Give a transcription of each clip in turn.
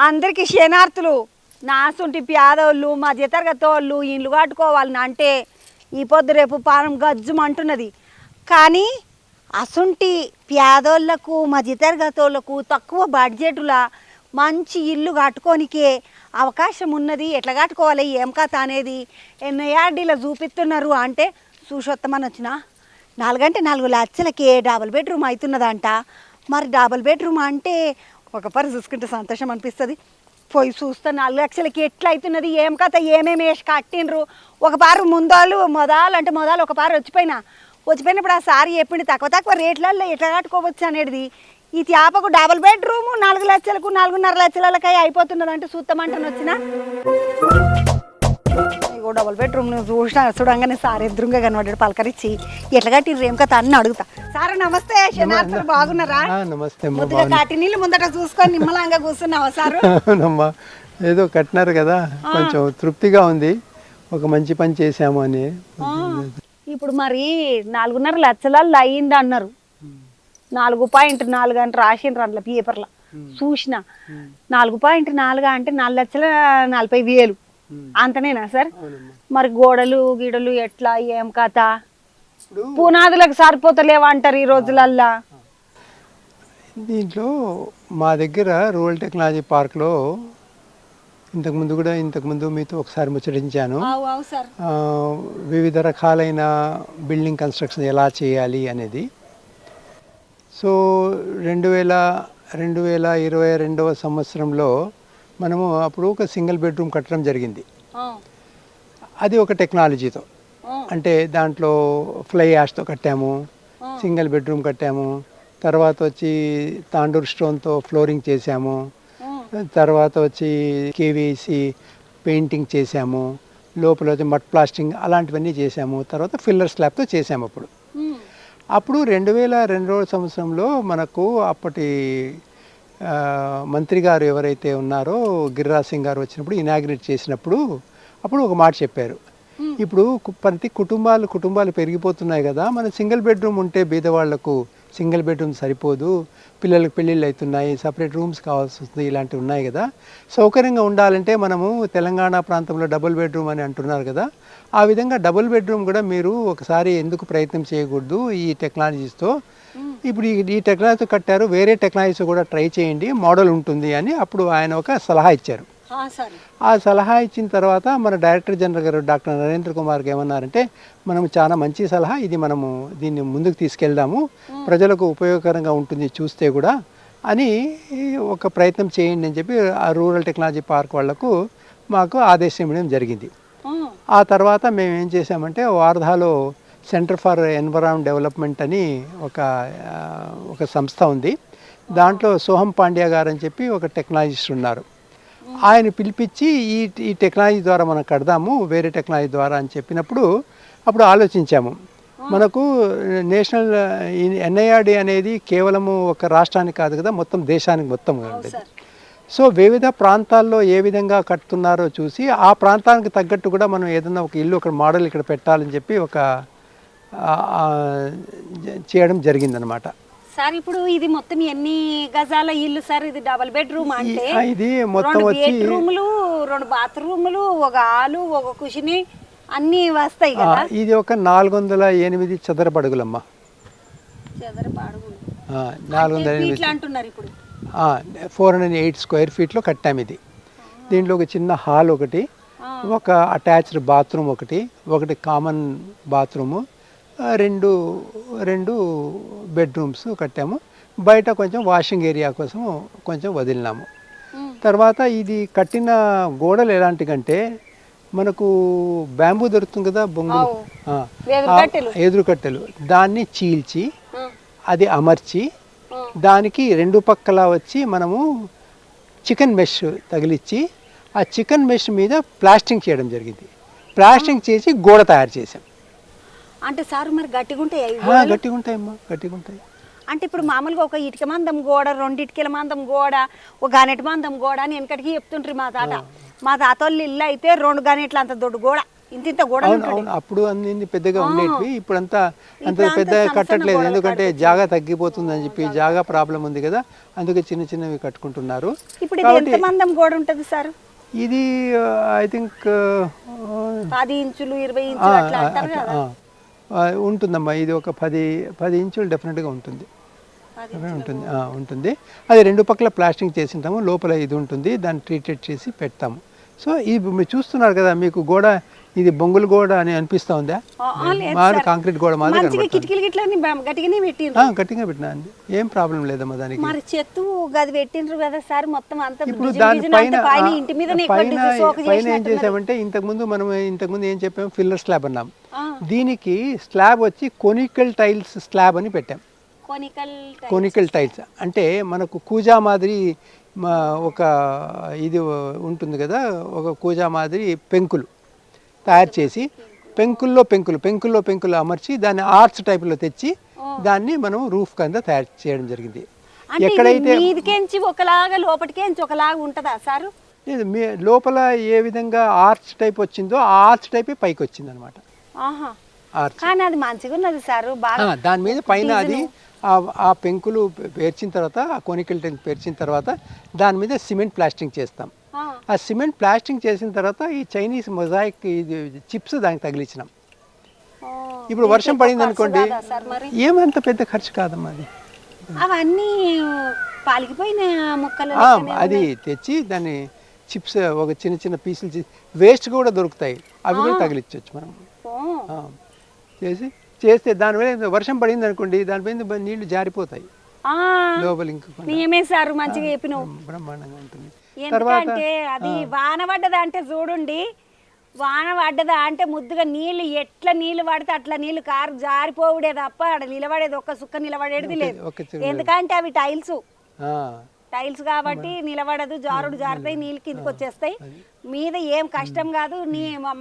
అందరికి శనార్థులు నాసుంటి పేదోళ్ళు మా తరగతోళ్ళు ఇల్లు కట్టుకోవాలని అంటే ఈ పొద్దు రేపు పానం గజ్జుమంటున్నది. కానీ అసుంటి పేదోళ్లకు మధ్య తరగతోళ్లకు తక్కువ బడ్జెటుల మంచి ఇల్లు కట్టుకోనికే అవకాశం ఉన్నది. ఎట్లా కట్టుకోవాలి ఏం కథ అనేది ఎన్ఐఆర్డీలో చూపిస్తున్నారు. అంటే చూసొత్తమని వచ్చిన 4 లక్షలకే డబుల్ బెడ్రూమ్ అవుతున్నదంట. మరి డబుల్ బెడ్రూమ్ అంటే ఒక పరి చూసుకుంటే సంతోషం అనిపిస్తుంది. పోయి చూస్తే 4 లక్షలకి ఎట్లా అవుతున్నది ఏం కథ ఏమేమి వేసి కట్టిండ్రు. ఒక పారు మొదలు ఒక పారు వచ్చిపోయినప్పుడు ఆ సారి చెప్పిండు తక్కువ రేట్లలో ఎట్లా కట్టుకోవచ్చు అనేది. ఈ త్యాపకు డబుల్ బెడ్రూమ్ 4 లక్షలకు 4.5 లక్షలకై అయిపోతున్నదంటే చూస్తామంటాను వచ్చిన డబుల్ బెడ్రూమ్ చూడంగానే సార్ ఎదురుగా కనబడ్డాడు. పలకరించి ఎట్లా కట్టిర్రు ఏం కథ అన్ని అడుగుతా. సార్ నమస్తే. శనార్థులు బాగున్నారా? నమస్తే. ముద్దుగా కాటి నీళ్ళు ముందట చూసుకొని నిమ్మలంగా కూర్చున్నావా సారు? ఏదో కట్టినారు కదా, కొంచెం తృప్తిగా ఉంది. ఒక మంచి పని చేసాము అని. ఇప్పుడు మరి 4.5 లక్షలలో అయ్యింది అన్నారు. 4.4 అని రాసిండ్రు అందులో పేపర్లో చూసిన. 4.4 అంటే 4,40,000 అంతనేనా సార్? మరి గోడలు గిడలు ఎట్లా ఏం కథ? పునాదులకు సరిపోతలేవా అంటారు ఈ రోజులల్లా. దీంట్లో మా దగ్గర రూరల్ టెక్నాలజీ పార్క్లో ఇంతకుముందు మీతో ఒకసారి ముచ్చటించాను. వివిధ రకాలైన బిల్డింగ్ కన్స్ట్రక్షన్ ఎలా చేయాలి అనేది. సో 2022వ సంవత్సరంలో మనము అప్పుడు ఒక సింగిల్ బెడ్రూమ్ కట్టడం జరిగింది. అది ఒక టెక్నాలజీతో, అంటే దాంట్లో ఫ్లై యాష్తో కట్టాము, సింగిల్ బెడ్రూమ్ కట్టాము. తర్వాత వచ్చి తాండూర్ స్టోన్తో ఫ్లోరింగ్ చేసాము. తర్వాత వచ్చి కేవీసీ పెయింటింగ్ చేసాము. లోపల వచ్చి మడ్ ప్లాస్టింగ్ అలాంటివన్నీ చేసాము. తర్వాత ఫిల్లర్ స్లాబ్తో చేసాము. అప్పుడు 2002వ సంవత్సరంలో మనకు అప్పటి మంత్రి గారు ఎవరైతే ఉన్నారో గిరిరాజ్ సింగ్ గారు వచ్చినప్పుడు ఇనాగ్రేట్ చేసినప్పుడు అప్పుడు ఒక మాట చెప్పారు. ఇప్పుడు ప్రతి కుటుంబాలు పెరిగిపోతున్నాయి కదా, మన సింగిల్ బెడ్రూమ్ ఉంటే బీదవాళ్లకు సింగిల్ బెడ్రూమ్ సరిపోదు, పిల్లలకు పెళ్ళిళ్ళు అవుతున్నాయి, సపరేట్ రూమ్స్ కావాల్సి వస్తుంది, ఇలాంటివి ఉన్నాయి కదా. సౌకర్యంగా ఉండాలంటే మనము తెలంగాణ ప్రాంతంలో డబుల్ బెడ్రూమ్ అని అంటున్నారు కదా, ఆ విధంగా డబుల్ బెడ్రూమ్ కూడా మీరు ఒకసారి ఎందుకు ప్రయత్నం చేయకూడదు ఈ టెక్నాలజీస్తో. ఇప్పుడు ఈ టెక్నాలజీతో కట్టారు, వేరే టెక్నాలజీస్ కూడా ట్రై చేయండి, మోడల్ ఉంటుంది అని అప్పుడు ఆయన ఒక సలహా ఇచ్చారు. ఆ సలహా ఇచ్చిన తర్వాత మన డైరెక్టర్ జనరల్ గారు డాక్టర్ నరేంద్ర కుమార్కి ఏమన్నారంటే, మనం చాలా మంచి సలహా ఇది, మనము దీన్ని ముందుకు తీసుకెళ్దాము, ప్రజలకు ఉపయోగకరంగా ఉంటుంది చూస్తే కూడా అని ఒక ప్రయత్నం చేయండి అని చెప్పి ఆ రూరల్ టెక్నాలజీ పార్క్ వాళ్లకు మాకు ఆదేశం ఇవ్వడం జరిగింది. ఆ తర్వాత మేము ఏం చేసామంటే వార్ధాలో సెంటర్ ఫర్ ఎన్విరాన్మెంట్ డెవలప్మెంట్ అని ఒక సంస్థ ఉంది. దాంట్లో సోహం పాండ్యా గారు అని చెప్పి ఒక టెక్నాలజిస్ట్ ఉన్నారు. ఆయన పిలిపించి ఈ టెక్నాలజీ ద్వారా మనం కడదాము వేరే టెక్నాలజీ ద్వారా అని చెప్పినప్పుడు అప్పుడు ఆలోచించాము. మనకు నేషనల్ ఎన్ఐఆర్డి అనేది కేవలము ఒక రాష్ట్రానికి కాదు కదా, మొత్తం దేశానికి మొత్తం ఉండేది. సో వివిధ ప్రాంతాల్లో ఏ విధంగా కట్టుతున్నారో చూసి ఆ ప్రాంతానికి తగ్గట్టు కూడా మనం ఏదన్నా ఒక ఇల్లు ఒక మోడల్ ఇక్కడ పెట్టాలని చెప్పి చేయడం జరిగిందనమాట. సార్ ఇప్పుడు ఇది మొత్తం ఎన్ని గజాల ఇల్లు సార్? ఇది డబుల్ బెడ్రూమ్ అంటే ఇది మొత్తం వచ్చి 2 బెడ్రూములు 2 బాత్రూములు ఒక హాలు ఒక కుషిని అన్ని వస్తాయి కదా. ఇది ఒక 408 చదరపు అడుగులమ్మా. 408 అంటున్నారు ఇప్పుడు. 408 స్క్వేర్ ఫీట్లో కట్టాము ఇది. దీంట్లో ఒక చిన్న హాల్ ఒకటి, ఒక అటాచ్డ్ బాత్రూమ్ ఒకటి కామన్ బాత్రూము, రెండు బెడ్రూమ్స్ కట్టాము. బయట కొంచెం వాషింగ్ ఏరియా కోసం కొంచెం వదిలినాము. తర్వాత ఇది కట్టిన గోడలు ఎలాంటికంటే మనకు బ్యాంబూ దొరుకుతుంది కదా, బొంగులు, ఎదురుకట్టెలు, దాన్ని చీల్చి అది అమర్చి దానికి 2 పక్కల వచ్చి మనము చికెన్ మెష్ తగిలిచ్చి ఆ చికెన్ మెష్ మీద ప్లాస్టింగ్ చేయడం జరిగింది. ప్లాస్టింగ్ చేసి గోడ తయారు చేసాం. అంటే సార్ మరి గట్టిగా ఉంటాయి? గట్టిగా ఉంటాయమ్మా, గట్టిగా ఉంటాయి. అంటే ఇప్పుడు మామూలుగా ఒక ఇటుక మందం గోడ, 2 ఇటుకల మందం గోడ, ఒక గనెట మందం గోడ అని వెనకటికి చెప్తుంటారు మా తాత. మా తాత వాళ్ళు ఇల్లు అయితే 2 గనెట్లు అంత దొడ్డు గోడ ఇంత గోడ అవును అవును అప్పుడు అన్ని పెద్దగా ఉండేటివి ఇప్పుడు అంత పెద్దగా కట్టట్లేదు ఎందుకంటే జాగా తగ్గిపోతుందని చెప్పి జాగా ప్రాబ్లం ఉంది కదా అందుకే చిన్న చిన్నవి కట్టుకుంటున్నారు. ఇప్పుడు ఇది ఎంత మందం గోడ ఉంటుంది సార్? ఇది ఐ థింక్ 10 ఇంచులు 20 ఇంచులు అట్లా అంటారు కదా. ఉంటుందమ్మా ఇది ఒక 10 ఇంచులు డెఫినెట్గా ఉంటుంది. ఉంటుంది ఉంటుంది. అది రెండు పక్కల ప్లాస్టింగ్ చేసి ఉంటాము, లోపల ఇది ఉంటుంది, దాన్ని ట్రీటెడ్ చేసి పెడతాము. సో ఇది మీరు చూస్తున్నారు కదా మీకు గోడ ఇది బొంగులు గోడ అని అనిపిస్తా ఉందా? మాది కాంక్రీట్ గోడ మాది కిటికీలు గిట్లని గట్టిగానే పెట్టిండ్రు. గట్టిగా పెట్టినా అండి ఏం ప్రాబ్లం లేదమ్మా దానికి. మరి చెత్త గది పెట్టిండ్రు కదా సార్ మొత్తం అంతా. ఇప్పుడు దానిపైన పైన ఏం చేసామంటే ఇంతకుముందు ఏం చెప్పాము ఫిల్లర్ స్లాబ్ అన్నాం. దీనికి స్లాబ్ వచ్చి కొనికల్ టైల్స్ స్లాబ్ అని పెట్టాం. కొనికల్ టైల్స్ అంటే మనకు కూజా మాదిరి ఒక ఇది ఉంటుంది కదా ఒక కూజా మాదిరి పెంకులు తయారు చేసి పెంకుల్లో పెంకులు అమర్చి దాన్ని ఆర్చ్ టైప్లో తెచ్చి దాన్ని మనం రూఫ్ కింద తయారు చేయడం జరిగింది. ఎక్కడైతే ఒకలాగా లోపటికేంచి ఒకలాగా ఉంటుందా సార్? లేదు లోపల ఏ విధంగా ఆర్చ్ టైప్ వచ్చిందో ఆ ఆర్చ్ టైపే పైకి వచ్చింది అనమాట. కానీ అది మంచిగా ఉన్నది సార్ బాగా. దాని మీద పైన అది ఆ పెంకులు పేర్చిన తర్వాత ఆ కొనికల్ టైల్ పేర్చిన తర్వాత దాని మీద సిమెంట్ ప్లాస్టింగ్ చేస్తాం. ఆ సిమెంట్ ప్లాస్టింగ్ చేసిన తర్వాత ఈ చైనీస్ మొజాయిక్ ఇది చిప్స్ దానికి తగిలించినాం. ఇప్పుడు వర్షం పడింది అనుకోండి ఏమంత పెద్ద ఖర్చు కాదమ్మా అది. అవన్నీ పాలిగిపోయిన ముక్కలు అది తెచ్చి దాన్ని చిప్స్ ఒక చిన్న చిన్న పీసులు వేస్ట్ కూడా దొరుకుతాయి అవి కూడా తగిలించవచ్చు మనం చేస్తే దానివల్ల వర్షం పడింది అనుకోండి దానిపైన నీళ్లు జారిపోతాయి లోపల. ఇంకొక మంచిగా చెప్పినావు బ్రహ్మాండంగా ఉంటుంది. ఎందుకంటే అది వాన పడ్డదా అంటే చూడండి వాన పడ్డదా అంటే ముద్దుగా నీళ్లు ఎట్లా నీళ్లు పడితే అట్లా నీళ్లు కారు జారిపోవుడే తప్ప అక్కడ నిలబడేది ఒక్క సుక్క నిలబడేది లేదు. ఎందుకంటే అవి టైల్స్ కాబట్టి నిలబడదు, జారుతాయి, నీళ్ళు కిందకి వచ్చేస్తాయి. మీద ఏం కష్టం కాదు,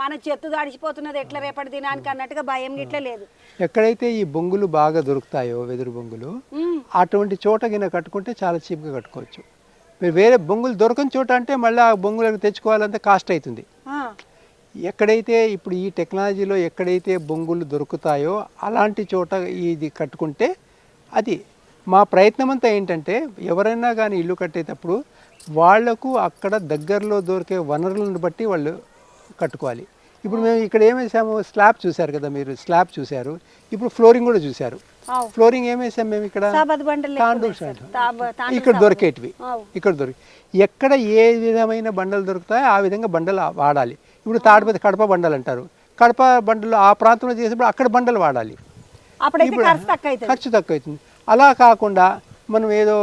మన చెత్త దాడిచిపోతున్నది ఎట్లా రేపటి దినానికి అన్నట్టుగా భయం గిట్లా లేదు. ఎక్కడైతే ఈ బొంగులు బాగా దొరుకుతాయో వెదురు బొంగులు అటువంటి చోట గిన కట్టుకుంటే చాలా చీప్గా కట్టుకోవచ్చు. మీరు వేరే బొంగులు దొరకని చోట అంటే మళ్ళీ ఆ బొంగులకు తెచ్చుకోవాలంటే కాస్ట్ అవుతుంది. ఎక్కడైతే ఇప్పుడు ఈ టెక్నాలజీలో ఎక్కడైతే బొంగులు దొరుకుతాయో అలాంటి చోట ఇది కట్టుకుంటే అది మా ప్రయత్నం అంతా ఏంటంటే ఎవరైనా కానీ ఇల్లు కట్టేటప్పుడు వాళ్లకు అక్కడ దగ్గరలో దొరికే వనరులను బట్టి వాళ్ళు కట్టుకోవాలి. ఇప్పుడు మేము ఇక్కడ ఏం వేసాము స్లాబ్ చూశారు కదా మీరు, స్లాబ్ చూశారు, ఇప్పుడు ఫ్లోరింగ్ కూడా చూశారు. ఫ్లోరింగ్ ఏం వేసాం మేము ఇక్కడ ఇక్కడ దొరికేటివి ఇక్కడ ఎక్కడ ఏ విధమైన బండలు దొరుకుతాయో ఆ విధంగా బండలు వాడాలి. ఇప్పుడు తాడిపత్రి కడప బండలు అంటారు, కడప బండలు ఆ ప్రాంతంలో చేసేప్పుడు అక్కడ బండలు వాడాలి, ఖర్చు తక్కువ అవుతుంది. అలా కాకుండా మనం ఏదో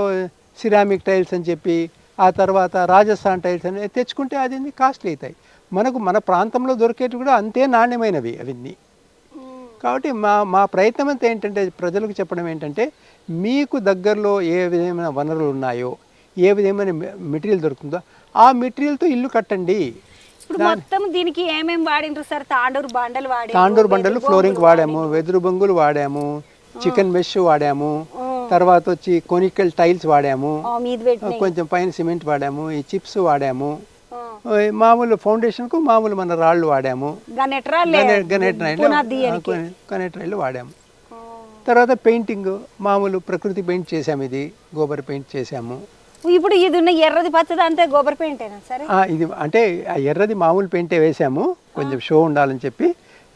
సిరామిక్ టైల్స్ అని చెప్పి ఆ తర్వాత రాజస్థాన్ టైల్స్ అని తెచ్చుకుంటే అది కాస్ట్లీ అవుతాయి. మనకు మన ప్రాంతంలో దొరికేవి కూడా అంతే నాణ్యమైనవి అవన్నీ. కాబట్టి మా ప్రయత్నం అంతా ఏంటంటే ప్రజలకు చెప్పడం ఏంటంటే మీకు దగ్గరలో ఏ విధమైన వనరులు ఉన్నాయో ఏ విధమైన మెటీరియల్ దొరుకుతుందో ఆ మెటీరియల్తో ఇల్లు కట్టండి. మొత్తం దీనికి ఏమేమి వాడిండ్రు సార్? తాండూరు బండలు ఫ్లోరింగ్ వాడాము, వెదురు బొంగులు వాడాము, చికెన్ మెష్ వాడాము, తర్వాత వచ్చి కొనికల్ టైల్స్ వాడాము, కొంచెం పైన సిమెంట్ వాడాము, ఈ చిప్స్ వాడాము, మామూలు ఫౌండేషన్ కు మామూలు మన రాళ్ళు వాడాము, గనెట్ రాళ్ళు వాడాము. తర్వాత పెయింటింగ్ మామూలు ప్రకృతి పెయింట్ చేసాము, ఇది గోబర్ పెయింట్ చేసాము. ఇప్పుడు ఇది ఉన్న ఎర్రది పచ్చది అంతే గోబర్ పెయింటేనా సరే? ఇది అంటే ఎర్రది మామూలు పెయింటే వేసాము కొంచెం షో ఉండాలని చెప్పి,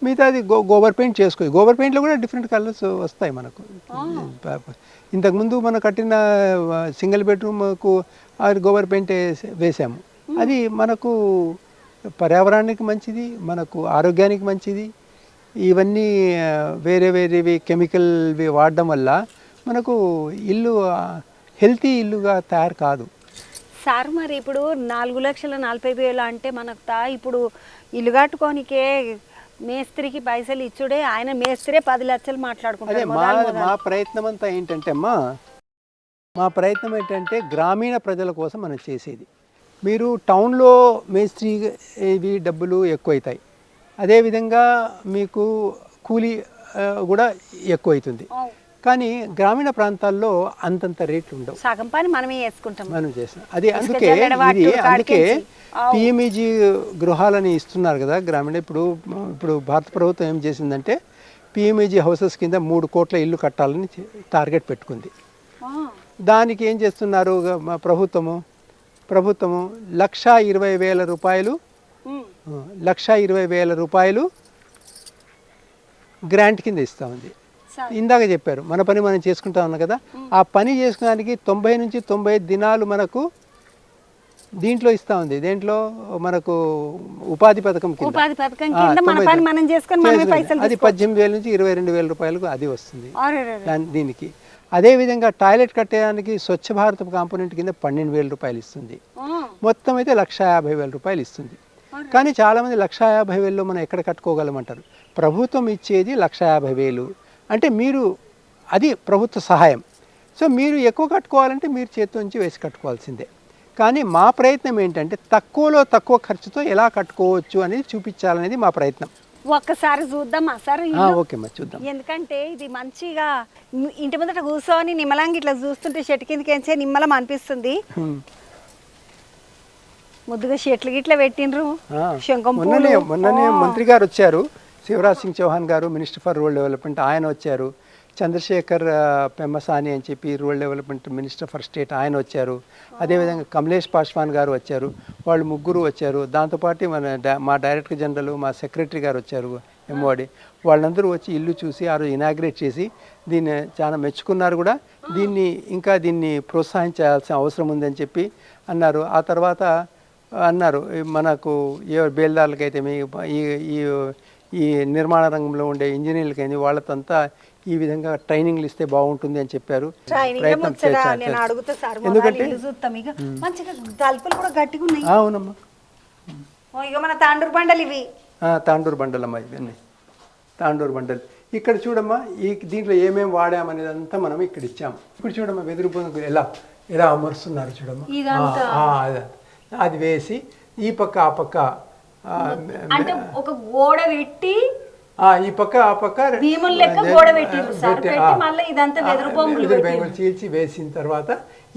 మిగతాది గోబర్ పెయింట్ చేసుకోవచ్చు. గోబర్ పెయింట్లో కూడా డిఫరెంట్ కలర్స్ వస్తాయి మనకు. ఇంతకుముందు మనం కట్టిన సింగిల్ బెడ్రూమ్కు గోబర్ పెయింట్ వేసాము, అది మనకు పర్యావరణానికి మంచిది, మనకు ఆరోగ్యానికి మంచిది. ఇవన్నీ వేరేవి కెమికల్వి వాడడం వల్ల మనకు ఇల్లు హెల్తీ ఇల్లుగా తయారు కాదు సార్. మరి ఇప్పుడు 4,40,000 అంటే మనకు ఇప్పుడు ఇల్లు కట్టుకోనికే మేస్త్రికి పైసలు ఇచ్చుడే, ఆయన మేస్త్రే 10 లక్షలు మాట్లాడుకుంటారు. మా ప్రయత్నం అంతా ఏంటంటే మా ప్రయత్నం ఏంటంటే గ్రామీణ ప్రజల కోసం మనం చేసేది. మీరు టౌన్లో మేస్త్రి ఇవి డబ్బులు ఎక్కువ అవుతాయి, అదేవిధంగా మీకు కూలీ కూడా ఎక్కువ అవుతుంది. కానీ గ్రామీణ ప్రాంతాల్లో అంతంత రేట్లు ఉండవు, సగం పని మనమే చేసుకుంటాం, మనం చేస్తాం. అందుకే పిఎంఈజీ గృహాలని ఇస్తున్నారు కదా గ్రామీణ. ఇప్పుడు భారత ప్రభుత్వం ఏం చేసిందంటే పిఎంఈజీ హౌసెస్ కింద 3 కోట్ల ఇల్లు కట్టాలని టార్గెట్ పెట్టుకుంది. దానికి ఏం చేస్తున్నారు మా ప్రభుత్వము 1,20,000 రూపాయలు 1,20,000 రూపాయలు గ్రాంట్ కింద ఇస్తూ ఉంది. ఇందాక చెప్పారు మన పని మనం చేసుకుంటా ఉన్నాం కదా, ఆ పని చేసుకోవడానికి 90 నుంచి 95 దినాలు మనకు దీంట్లో ఇస్తా ఉంది. దేంట్లో మనకు ఉపాధి పథకం కింద అది 18,000 నుంచి 22,000 రూపాయలకు అది వస్తుంది దీనికి. అదేవిధంగా టాయిలెట్ కట్టడానికి స్వచ్ఛ భారత్ కాంపోనెంట్ కింద 12,000 రూపాయలు ఇస్తుంది. మొత్తం అయితే 1,50,000 రూపాయలు ఇస్తుంది. కానీ చాలామంది 1,50,000లో మనం ఎక్కడ కట్టుకోగలమంటారు. ప్రభుత్వం ఇచ్చేది 1,50,000 అంటే మీరు అది ప్రభుత్వ సహాయం. సో మీరు ఎక్కువ కట్టుకోవాలంటే మీరు చేతితో నుంచి వేసి కట్టుకోవాల్సిందే. కానీ మా ప్రయత్నం ఏంటంటే తక్కువలో తక్కువ ఖర్చుతో ఎలా కట్టుకోవచ్చు అనేది చూపించాలనేది మా ప్రయత్నం. ఒక్కసారి చూద్దామా సార్? ఓకే మరి చూద్దాం. ఎందుకంటే ఇది మంచిగా ఇంటి ముందట కూర్చొని నిమ్మలంగా ఇట్లా చూస్తుంటే చెట్టు కిందకేంచే నిమ్మలం అనిపిస్తుంది. ముద్దుగా చెట్లు గిట్ల పెట్టిండ్రు. మొన్ననే మంత్రి గారు వచ్చారు, శివరాజ్ సింగ్ చౌహాన్ గారు, మినిస్టర్ ఫర్ రూరల్ డెవలప్మెంట్ ఆయన వచ్చారు. చంద్రశేఖర్ పెమ్మసాని అని చెప్పి rural development minister for state ఆయన వచ్చారు. అదేవిధంగా కమలేష్ పాస్వాన్ గారు వచ్చారు. వాళ్ళు ముగ్గురు వచ్చారు. దాంతోపాటు మా డైరెక్టర్ జనరల్, మా సెక్రటరీ గారు వచ్చారు ఎంఓడి. వాళ్ళందరూ వచ్చి ఇల్లు చూసి ఆ రోజు ఇనాగ్రేట్ చేసి దీన్ని చాలా మెచ్చుకున్నారు కూడా. దీన్ని ప్రోత్సహించాల్సిన అవసరం ఉందని చెప్పి అన్నారు. ఆ తర్వాత అన్నారు మనకు ఏ బేల్దార్లకైతే ఈ నిర్మాణ రంగంలో ఉండే ఇంజనీర్లకైంది వాళ్ళకంతా ఈ విధంగా ట్రైనింగ్లు ఇస్తే బాగుంటుంది అని చెప్పారు. ఎందుకంటే అవునమ్మా, మన తాండూరు బండలు ఇవి తాండూరు బండలమ్మా, ఇవన్నీ తాండూరు బండలు. ఇక్కడ చూడమ్మా దీంట్లో ఏమేమి వాడామనేదంతా మనం ఇక్కడ ఇచ్చాము. ఇప్పుడు చూడమ్మా వెదురు బొంగులు ఎలా అమరుస్తున్నారు చూడమ్మా. అది వేసి ఈ పక్క ఆ పక్క అంటే ఒక గోడ పెట్టి ఈ పక్క ఆ పక్క చీల్చి వేసిన తర్వాత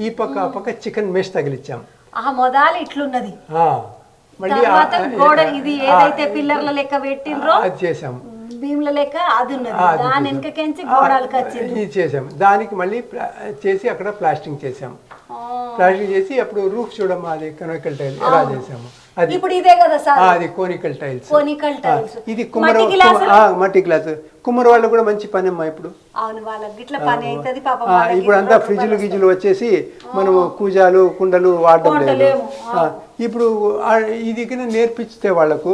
ఈ పక్క ఆ పక్క చికెన్ మెష్ తగిలిచ్చాం. మొదలు ఇట్లున్నది. మళ్ళీ ఇది ఏదైతే పిల్లర్ల లెక్క పెట్టిండ్రో అది చేసాము. భీముల లెక్క అది ఉన్నది. దాని వెనకకెంచి గోడలకు వచ్చింది చేసాము. దానికి మళ్ళీ చేసి అక్కడ ప్లాస్టింగ్ చేసాము. ప్లాస్టింగ్ చేసి అప్పుడు రూఫ్ చూడమ్మా, అది కొనికల్ టైల్ ఎలా చేసాము. ఇప్పుడు ఇదే కదా సార్, అది కోనికల్ టైల్స్. ఇది మట్టి గ్లాస్. కుమ్మరి వాళ్ళు కూడా మంచి పని అమ్మా ఇప్పుడు. ఇప్పుడు అంతా ఫ్రిడ్జ్లు గిజ్లు వచ్చేసి మనము కూజాలు కుండలు వాడడం లేదు. ఇప్పుడు ఇది నేర్పిస్తే వాళ్ళకు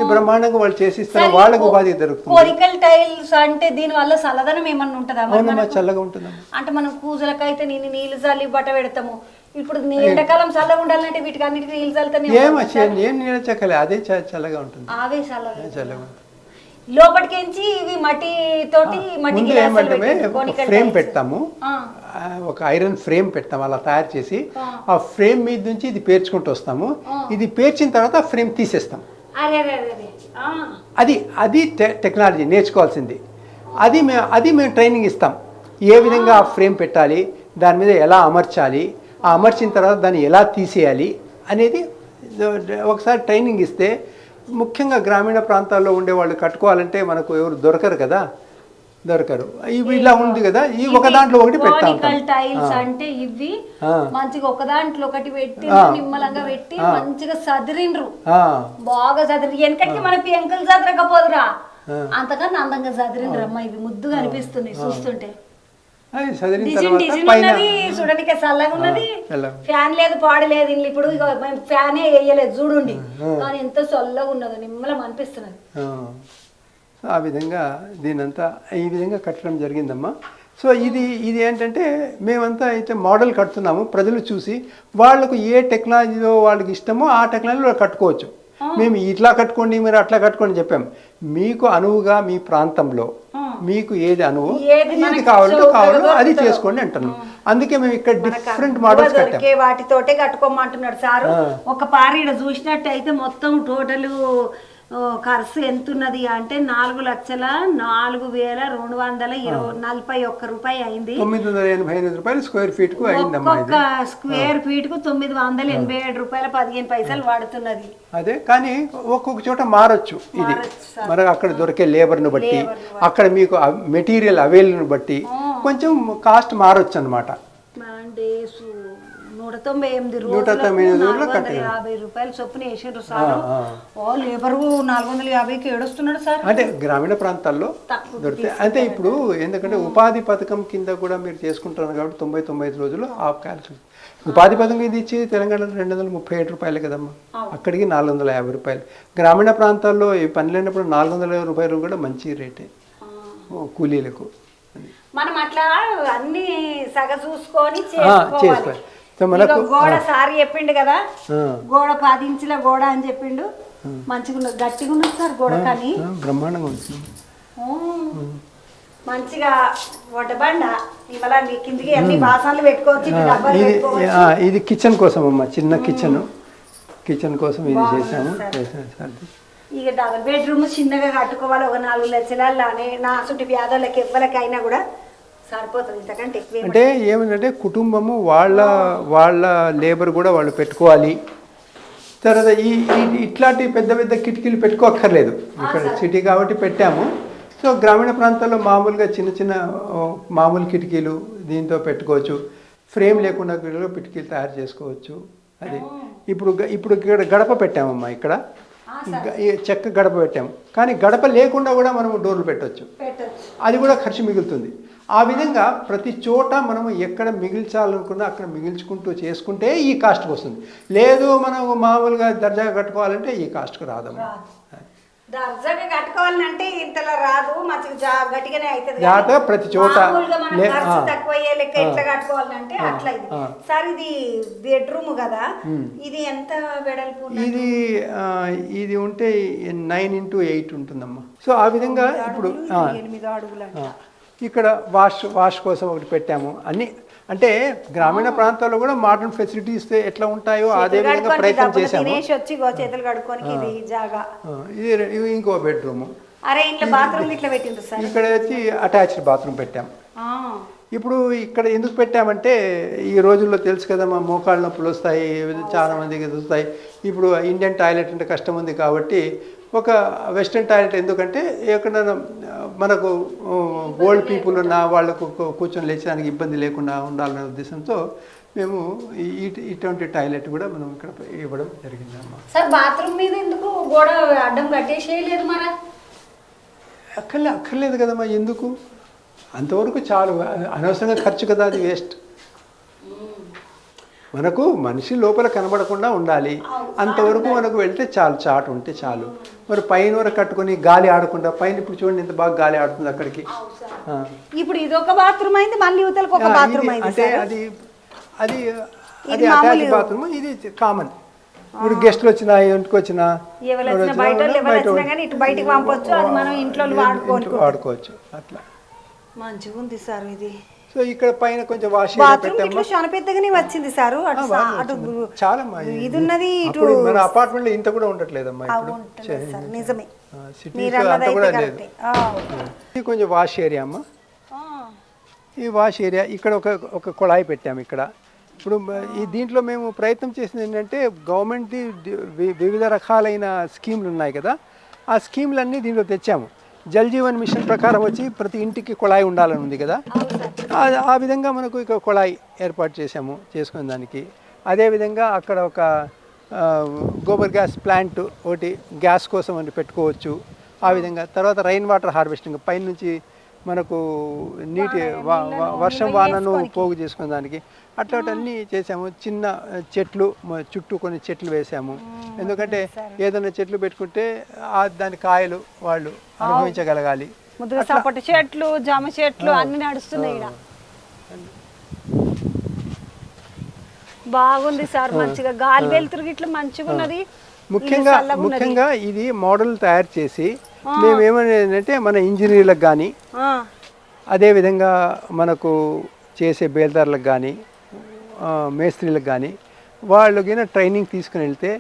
ఈ బ్రహ్మాండంగా వాళ్ళు చేసిస్తారు, వాళ్ళకు ఉపాధి దొరుకుతుంది. కోనికల్ టైల్స్ అంటే దీని వల్ల చల్లదనం ఏమన్నా ఉంటుందా? అవునమ్మా, చల్లగా ఉంటుంది. అంటే మనం కూజలకైతే నీళ్ళు చల్లి బట్ట పెడతాము. ఇప్పుడు ఎండాకాలం చల్లగా ఉండాలంటే వీటికి అన్నిటికీ నీళ్ళు చల్లుతానే ఏం నీళ్ళ చక్కలే, అదే చల్లగా ఉంటుంది. అవే చల్లగా లోపటికించి ఇవి మట్టి తోటి ఫ్రేమ్ పెడతాము, ఒక ఐరన్ ఫ్రేమ్ పెడతాము అలా తయారు చేసి. ఆ ఫ్రేమ్ మీద నుంచి ఇది పేర్చుకుంటూ వస్తాము. ఇది పేర్చిన తర్వాత ఫ్రేమ్ తీసేస్తాం. అది టెక్నాలజీ నేర్చుకోవాల్సింది. అది మేము ట్రైనింగ్ ఇస్తాం. ఏ విధంగా ఆ ఫ్రేమ్ పెట్టాలి, దాని మీద ఎలా అమర్చాలి, ఆ అమర్చిన తర్వాత దాన్ని ఎలా తీసేయాలి అనేది ఒకసారి ట్రైనింగ్ ఇస్తే, ముఖ్యంగా గ్రామీణ ప్రాంతాల్లో ఉండే వాళ్ళు కట్టుకోవాలంటే మనకు ఎవరు దొరకరు కదా, ఇవి ఇలా ఉంది కదా, ఈ ఒక దాంట్లో ఒకటి పెడతాం. టైల్స్ అంటే ఇవి మంచిగా ఒక దాంట్లో ఒకటి పెట్టి నిమ్మలంగా పెట్టి మంచిగా సదిరిండ్రు, బాగా సదిరి. వెనకటికి మన పెంకలు సదరకపోదురా, అంతకన్నా అందంగా సదిరిండ్రు అమ్మ. ఇవి ముద్దుగా అనిపిస్తున్నాయి చూస్తుంటే. చూడడానికి చల్లగా ఉన్నది. ఫ్యాన్ లేదు, పాడు లేదు. ఇప్పుడు ఫ్యానే వేయలేదు చూడండి, కానీ ఎంత చల్లగా ఉన్నదో, నిమ్మలం అనిపిస్తున్నది. ఆ విధంగా దీనంతా ఈ విధంగా కట్టడం జరిగిందమ్మా. సో ఇది ఏంటంటే మేమంతా అయితే మోడల్ కడుతున్నాము. ప్రజలు చూసి వాళ్ళకు ఏ టెక్నాలజీలో వాళ్ళకి ఇష్టమో ఆ టెక్నాలజీలో కట్టుకోవచ్చు. మేము ఇట్లా కట్టుకోండి, మీరు అట్లా కట్టుకోండి చెప్పాము. మీకు అనువుగా మీ ప్రాంతంలో మీకు ఏది అనువు, ఏది కావాలో అది చేసుకోండి అంటున్నాం. అందుకే మేము ఇక్కడ డిఫరెంట్ మోడల్స్ కట్టాం. వాటితోటే కట్టుకోమంటున్నాడు సార్. ఒక పారీడ చూసినట్టయితే మొత్తం టోటల్ ఖర్చు ఎంత ఉన్నది అంటే 4,04,241 రూపాయి అయింది. 985 రూపాయలు స్క్వేర్ ఫీట్ కు అయిందమ్మా. ఒక్కొక్క స్క్వేర్ ఫీట్ కు 987 రూపాయల 15 పైసలు పడుతున్నది. అదే కానీ ఒక్కొక్క చోట మారచ్చు. ఇది మనకు అక్కడ దొరికే లేబర్ను బట్టి, అక్కడ మీకు మెటీరియల్ అవైలబుల్ని బట్టి కొంచెం కాస్ట్ మారచ్చు అనమాట. 198 రూపాయలు చొప్పున వేసారు సార్. లేబరు 450కి ఏడుస్తున్నాడు సార్. అంటే గ్రామీణ ప్రాంతాల్లో దొరుకుతాయి. అంటే ఇప్పుడు ఎందుకంటే ఉపాధి పథకం కింద కూడా మీరు చేసుకుంటున్నారు కాబట్టి 90-95 రోజులు ఆఫ్ క్యాల్కులేషన్. ఉపాధి పథకం ఇది ఇచ్చి తెలంగాణలో 237 రూపాయలు కదమ్మా, అక్కడికి 450 రూపాయలు. గ్రామీణ ప్రాంతాల్లో ఈ పని లేనప్పుడు 450 రూపాయలు కూడా మంచి రేటే కూలీలకు. మనం అట్లా అన్ని సగ చూసుకొని చేసుకోవాలి. గోడ సారి చెప్పిండు కదా, గోడ 10 ఇంచుల గోడ అని చెప్పిండు. మంచిగా గట్టిగా ఉన్నది సార్ గోడ, కానీ బ్రహ్మాండంగా ఉంది. మంచిగా వడ్డబండ ఇవాళ కిందికి అన్ని బాసాలు పెట్టుకోవచ్చు. ఇది కిచెన్ కోసం అమ్మా, చిన్న కిచెన్ కోసం ఇది చేసాము. ఇక డబుల్ బెడ్రూమ్ చిన్నగా కట్టుకోవాలి. ఒక 4 లక్షలనే నా చుట్టూ పేదోళ్ళకి ఎవ్వరికైనా కూడా సరిపోతుంది. ఇంతకంటే ఎక్కువ అంటే ఏమంటే కుటుంబము వాళ్ళ లేబర్ కూడా వాళ్ళు పెట్టుకోవాలి. తర్వాత ఇట్లాంటి పెద్ద పెద్ద కిటికీలు పెట్టుకోక్కర్లేదు. ఇక్కడ సిటీ కాబట్టి పెట్టాము. సో గ్రామీణ ప్రాంతాల్లో మామూలుగా చిన్న మామూలు కిటికీలు దీంతో పెట్టుకోవచ్చు. ఫ్రేమ్ లేకుండా కిటికీలు తయారు చేసుకోవచ్చు. అది ఇప్పుడు ఇక్కడ గడప పెట్టామమ్మా, ఇక్కడ చెక్క గడప పెట్టాము. కానీ గడప లేకుండా కూడా మనం డోర్లు పెట్టవచ్చు. అది కూడా ఖర్చు మిగులుతుంది. ఆ విధంగా ప్రతి చోట మనం ఎక్కడ మిగిల్చాలనుకున్నా అక్కడ మిగిల్చుకుంటూ చేసుకుంటే ఈ కాస్ట్కి వస్తుంది. లేదు మనం మామూలుగా దర్జాగా కట్టుకోవాలంటే ఈ కాస్ట్కి రాదమ్మా. దర్జాగా కట్టుకోవాలంటే ఇంతలా రాదు, మంచిగా గట్టిగానే అవుతుంది. ప్రతి చోట తక్కువ లెక్క ఎట్లా కట్టుకోవాలంటే అట్లా. ఇది సార్ ఇది బెడ్రూమ్ కదా, ఇది ఎంత వెడల్పు? ఇది ఉంటే 9x8 ఉంటుందమ్మా. సో ఆ విధంగా ఇప్పుడు 8 అడుగులు ఇక్కడ వాష్ కోసం ఒకటి పెట్టాము. అన్ని అంటే గ్రామీణ ప్రాంతాల్లో కూడా మోడర్న్ ఫెసిలిటీస్ ఎట్లా ఉంటాయో అదే విధంగా ప్రయత్నం చేశాము. ఇది ఇంకో బెడ్రూమ్. ఇక్కడ వచ్చి అటాచ్డ్ బాత్రూమ్ పెట్టాము. ఇప్పుడు ఇక్కడ ఎందుకు పెట్టామంటే ఈ రోజుల్లో తెలుసు కదా, మా మోకాళ్ళ నొప్పులు వస్తాయి, చాలా మందికి వస్తాయి. ఇప్పుడు ఇండియన్ టాయిలెట్ అంటే కష్టం ఉంది కాబట్టి ఒక వెస్ట్రన్ టాయిలెట్ ఎందుకంటే ఎక్కడైనా మనకు ఓల్డ్ పీపుల్ ఉన్న వాళ్ళకు కూర్చొని లేచడానికి ఇబ్బంది లేకుండా ఉండాలనే ఉద్దేశంతో మేము ఇటువంటి టాయిలెట్ కూడా మనం ఇక్కడ ఇవ్వడం జరిగిందమ్మా. సార్ బాత్రూమ్ మీద ఎందుకు గోడ అడ్డం కట్టేసేయలేదు? మరి అక్కర్లేదు కదమ్మా, ఎందుకు అంతవరకు చాలు. అనవసరంగా ఖర్చు కదా, అది వేస్ట్. మనకు మనిషి లోపల కనబడకుండా ఉండాలి, అంతవరకు మనకు వెళ్తే చాలు, చాటు ఉంటే చాలు. మరి పైన వరకు కట్టుకొని గాలి ఆడకుండా, పైన ఇప్పుడు చూడండి ఎంత బాగా గాలి ఆడుతుంది అక్కడికి. ఇప్పుడు ఇది ఒక బాత్రూమ్ అయింది, మళ్ళీ యువతలకు ఒక బాత్రూమ్ అయింది. అంటే అది అటాచ్ బాత్రూమ్, ఇది కామన్. ఇప్పుడు గెస్ట్లు వచ్చినా ఇంటికి వచ్చినా బయటకు పంపొచ్చు, అది మనం ఇంట్లో వాడుకోవచ్చు. అట్లా మంచిగా ఉంది సార్ ఇది. సో ఇక్కడ పైన కొంచెం వాష్ చాలా పెద్దగానే వచ్చింది సార్. చాలా ఇది ఉన్నది మన అపార్ట్మెంట్ లో ఇంత కూడా ఉండట్లేదమ్మా ఇప్పుడు. నిజమే, అంత కూడా లేదు. ఇది కొంచెం వాష్ ఏరియా అమ్మా. ఈ వాష్ ఏరియా ఇక్కడ ఒక కుళాయి పెట్టాము ఇక్కడ. ఇప్పుడు ఈ దీంట్లో మేము ప్రయత్నం చేసింది ఏంటంటే గవర్నమెంట్ వివిధ రకాలైన స్కీమ్లు ఉన్నాయి కదా, ఆ స్కీమ్లన్నీ దీంట్లో తెచ్చాము. జల్ జీవన్ మిషన్ ప్రకారం వచ్చి ప్రతి ఇంటికి కుళాయి ఉండాలని ఉంది కదా, ఆ విధంగా మనకు ఇక కుళాయి ఏర్పాటు చేసుకునే దానికి. అదేవిధంగా అక్కడ ఒక గోబర్ గ్యాస్ ప్లాంట్ ఒకటి గ్యాస్ కోసం అని పెట్టుకోవచ్చు. ఆ విధంగా తర్వాత రైన్ వాటర్ హార్వెస్టింగ్, పైనుంచి మనకు నీటి వర్షం వానను పోగు చేసుకునే దానికి అట్లాంటివన్నీ చేసాము. చిన్న చెట్లు చుట్టూ కొన్ని చెట్లు వేసాము. ఎందుకంటే ఏదైనా చెట్లు పెట్టుకుంటే దాని కాయలు వాళ్ళు అనుభవించగలగాలి. సపోటా చెట్లు, జామ చెట్లు అన్ని నడుస్తున్నాయి. బాగుంది సార్, మంచిగా గాలి వెళ్తురు ఇట్లా మంచిగా ఉన్నది. ముఖ్యంగా ఇది మోడల్ తయారు చేసి మేము ఏమనేదంటే మన ఇంజనీర్లకు కానీ, అదేవిధంగా మనకు చేసే బేల్దారులకు కానీ, మేస్త్రీలకు కానీ వాళ్ళకి ట్రైనింగ్ తీసుకుని వెళ్తే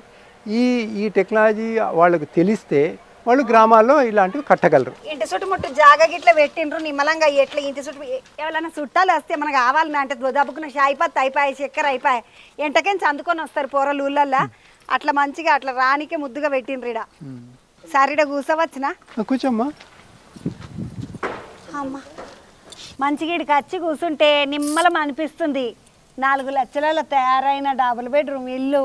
ఈ ఈ టెక్నాలజీ వాళ్ళకు తెలిస్తే వాళ్ళు గ్రామాల్లో ఇలాంటివి కట్టగలరు. ఇంటి చుట్టుముట్టు జాగా గిట్లా పెట్టిండ్రు నిమ్మలంగా ఎట్లా ఇంటి చుట్టూ ఎవరైనా చుట్టాలు వస్తే మనకు కావాలని అంటే దబ్బుకున్న షాయి పత్తి అయిపోయి చక్కెర అయిపోయి ఎంటకెంచి అందుకొని వస్తారు పోరలు ఊళ్ళల్లో అట్లా మంచిగా అట్లా రానికే ముద్దుగా పెట్టిండ్రు ఇడ. సరిడ కూర్చోవచ్చునా? కూర్చోమ్మా. అమ్మ మంచిగా ఇక్కడికి వచ్చి కూర్చుంటే నిమ్మలం అనిపిస్తుంది. 4 లక్షలలో తయారైన డబుల్ బెడ్రూమ్ ఇల్లు,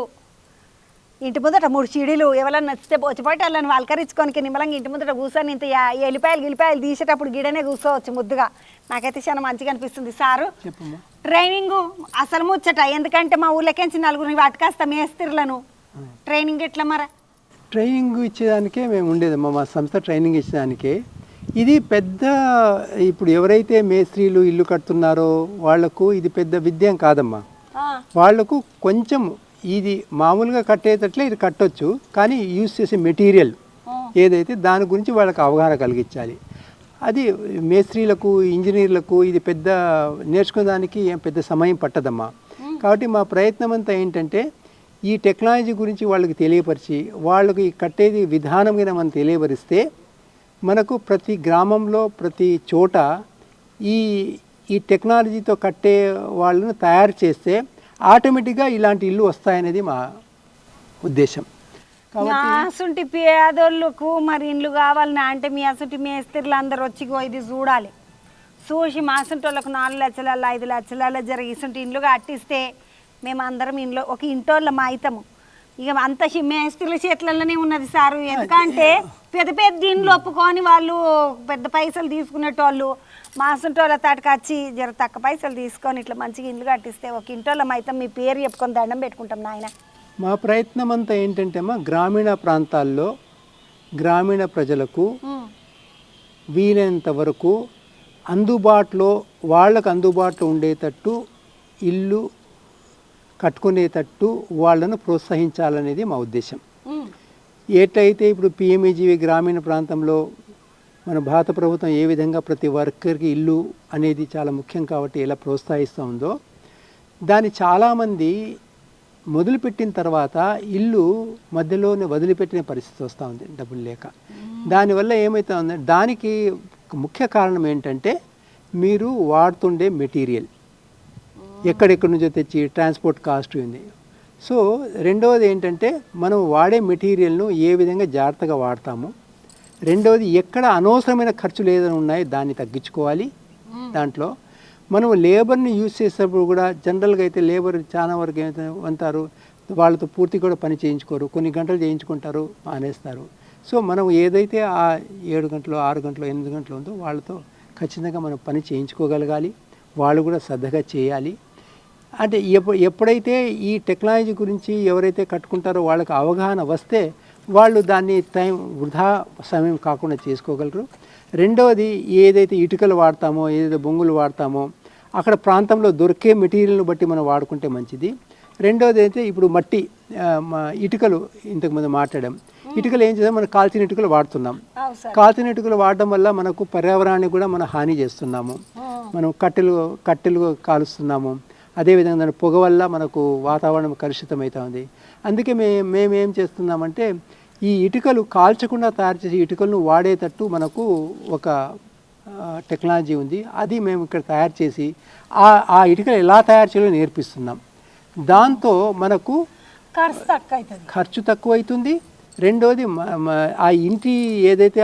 ఇంటి ముందట 3 చీడీలు, ఎవరైనా నచ్చితే పోచిపోయి వాళ్ళని వలకరించుకోనికి నిమ్మలంగా ఇంటి ముందట కూర్చొని ఇంత ఎల్లిపాయలు తీసేటప్పుడు గిడనే కూర్చోవచ్చు ముద్దుగా. నాకైతే చాలా మంచిగా అనిపిస్తుంది. సారు ట్రైనింగ్ అసలు ముచ్చట, ఎందుకంటే మా ఊళ్ళకెంచి 4 పట్టుకొస్తా మేస్త్రీలను. ట్రైనింగ్ ఎట్లా మరి? ట్రైనింగ్ ఇచ్చేదానికే మేము ఉండేదమ్మా, మా సంస్థ ట్రైనింగ్ ఇచ్చేదానికే. ఇది పెద్ద, ఇప్పుడు ఎవరైతే మేస్త్రీలు ఇల్లు కడుతున్నారో వాళ్లకు ఇది పెద్ద విద్యం కాదమ్మా. వాళ్లకు కొంచెం ఇది మామూలుగా కట్టేటట్లే ఇది కట్టొచ్చు, కానీ యూజ్ చేసే మెటీరియల్ ఏదైతే దాని గురించి వాళ్ళకి అవగాహన కలిగించాలి. అది మేస్త్రీలకు ఇంజనీర్లకు ఇది పెద్ద నేర్చుకోవడానికి ఏం పెద్ద సమయం పట్టదమ్మా. కాబట్టి మా ప్రయత్నం అంతా ఏంటంటే ఈ టెక్నాలజీ గురించి వాళ్ళకి తెలియపరిచి వాళ్ళకి కట్టేది విధానం మీద మనం తెలియపరిస్తే మనకు ప్రతి గ్రామంలో ప్రతి చోట ఈ టెక్నాలజీతో కట్టే వాళ్ళను తయారు చేస్తే ఆటోమేటిక్గా ఇలాంటి ఇల్లు వస్తాయనేది మా ఉద్దేశం. అసంటి పేదోళ్ళకు మరి ఇండ్లు కావాలన్నా అంటే మీ అసంటి మేస్త్రీలు అందరు వచ్చి ఇది చూడాలి. చూసి మా అసంటి వాళ్ళకు 4 లక్షల 5 లక్షల జరిగి ఇసంటి ఇండ్లుగా అట్టిస్తే మేమందరం ఇంట్లో ఒక ఇంటోళ్ళం అవుతాము. ఇక అంత మేస్త్రీల చేతులలోనే ఉన్నది సారు. ఎందుకంటే పెద్ద ఇండ్లు ఒప్పుకొని వాళ్ళు పెద్ద పైసలు తీసుకునేటోళ్ళు మా అసంటోళ్ళ తాటికి వచ్చి జర తక్కువ పైసలు తీసుకొని ఇట్లా మంచిగా ఇండ్లు కట్టిస్తే ఒక ఇంటోళ్ళం అయితే మీ పేరు చెప్పుకొని దండం పెట్టుకుంటాం నాయన. మా ప్రయత్నం అంతా ఏంటంటే అమ్మా, గ్రామీణ ప్రాంతాల్లో గ్రామీణ ప్రజలకు వీలైనంత వరకు అందుబాటులో వాళ్ళకు అందుబాటులో ఉండేటట్టు ఇల్లు కట్టుకునేటట్టు వాళ్ళను ప్రోత్సహించాలనేది మా ఉద్దేశం. ఎట్లయితే ఇప్పుడు పిఎంఈజీవి గ్రామీణ ప్రాంతంలో మన భారత ప్రభుత్వం ఏ విధంగా ప్రతి వర్కర్కి ఇల్లు అనేది చాలా ముఖ్యం కాబట్టి ఎలా ప్రోత్సహిస్తూ ఉందో, దాన్ని చాలామంది మొదలుపెట్టిన తర్వాత ఇల్లు మధ్యలోనే వదిలిపెట్టిన పరిస్థితి వస్తూ ఉంది డబ్బులు లేక. దానివల్ల ఏమవుతా ఉంది, దానికి ముఖ్య కారణం ఏంటంటే మీరు వాడుతుండే మెటీరియల్ ఎక్కడెక్కడి నుంచో తెచ్చి ట్రాన్స్పోర్ట్ కాస్ట్ ఉంది. సో రెండవది ఏంటంటే మనం వాడే మెటీరియల్ను ఏ విధంగా జాగ్రత్తగా వాడతాము. రెండవది ఎక్కడ అనవసరమైన ఖర్చులు ఏదైనా ఉన్నాయో దాన్ని తగ్గించుకోవాలి. దాంట్లో మనం లేబర్ని యూజ్ చేసేటప్పుడు కూడా జనరల్గా అయితే లేబర్ చాలా వరకు ఏమంటారు, వాళ్ళతో పూర్తి కూడా పని చేయించుకోరు, కొన్ని గంటలు చేయించుకుంటారు, మానేస్తారు. సో మనం ఏదైతే ఆ 7 గంటలు 6 గంటలు 8 గంటలు ఉందో వాళ్ళతో ఖచ్చితంగా మనం పని చేయించుకోగలగాలి. వాళ్ళు కూడా శ్రద్ధగా చేయాలి. అంటే ఎప్పుడైతే ఈ టెక్నాలజీ గురించి ఎవరైతే కట్టుకుంటారో వాళ్ళకి అవగాహన వస్తే వాళ్ళు దాన్ని వృధా సమయం కాకుండా చేసుకోగలరు. రెండవది ఏదైతే ఇటుకలు వాడతామో, ఏదైతే బొంగులు వాడతామో అక్కడ ప్రాంతంలో దొరికే మెటీరియల్ని బట్టి మనం వాడుకుంటే మంచిది. రెండవది అయితే ఇప్పుడు మట్టి ఇటుకలు ఇంతకుముందు మాట్లాడాం. ఇటుకలు ఏం చేస్తాం, మనం కాల్చిన ఇటుకలు వాడుతున్నాం. కాల్చిన ఇటుకలు వాడడం వల్ల మనకు పర్యావరణాన్ని కూడా మనం హాని చేస్తున్నాము. మనం కట్టెలు కాలుస్తున్నాము. అదేవిధంగా దాని పొగ వల్ల మనకు వాతావరణం కలుషితం అవుతా ఉంది. అందుకే మేము ఏం చేస్తున్నామంటే ఈ ఇటుకలు కాల్చకుండా తయారు చేసే ఇటుకలను వాడేటట్టు మనకు ఒక టెక్నాలజీ ఉంది. అది మేము ఇక్కడ తయారు చేసి ఆ ఇటుకలు ఎలా తయారు చేయాలో నేర్పిస్తున్నాం. దాంతో మనకు ఖర్చు తక్కువ అవుతుంది. రెండోది ఆ ఇంటి ఏదైతే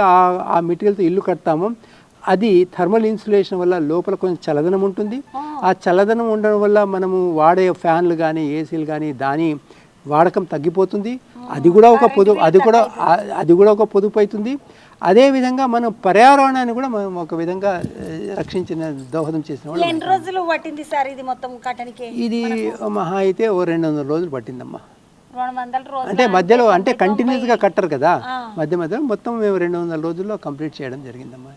ఆ మెటీరియల్తో ఇల్లు కడతామో అది థర్మల్ ఇన్సులేషన్ వల్ల లోపల కొంచెం చల్లదనం ఉంటుంది. ఆ చల్లదనం ఉండడం వల్ల మనము వాడే ఫ్యాన్లు కానీ ఏసీలు కానీ దాని వాడకం తగ్గిపోతుంది. అది కూడా ఒక పొదుపు అవుతుంది. అదేవిధంగా మనం పర్యావరణాన్ని కూడా మనం ఒక విధంగా రక్షించిన దోహదం చేసిన వాళ్ళు. ఎన్ని రోజులు పట్టింది సార్ ఇది మొత్తం కట్టడానికి? ఇది మహా అయితే 200 రోజులు పట్టిందమ్మా. 200 రోజులు అంటే మధ్యలో అంటే కంటిన్యూస్గా కట్టరు కదా, మధ్యలో మొత్తం మేము 200 రోజుల్లో కంప్లీట్ చేయడం జరిగిందమ్మా.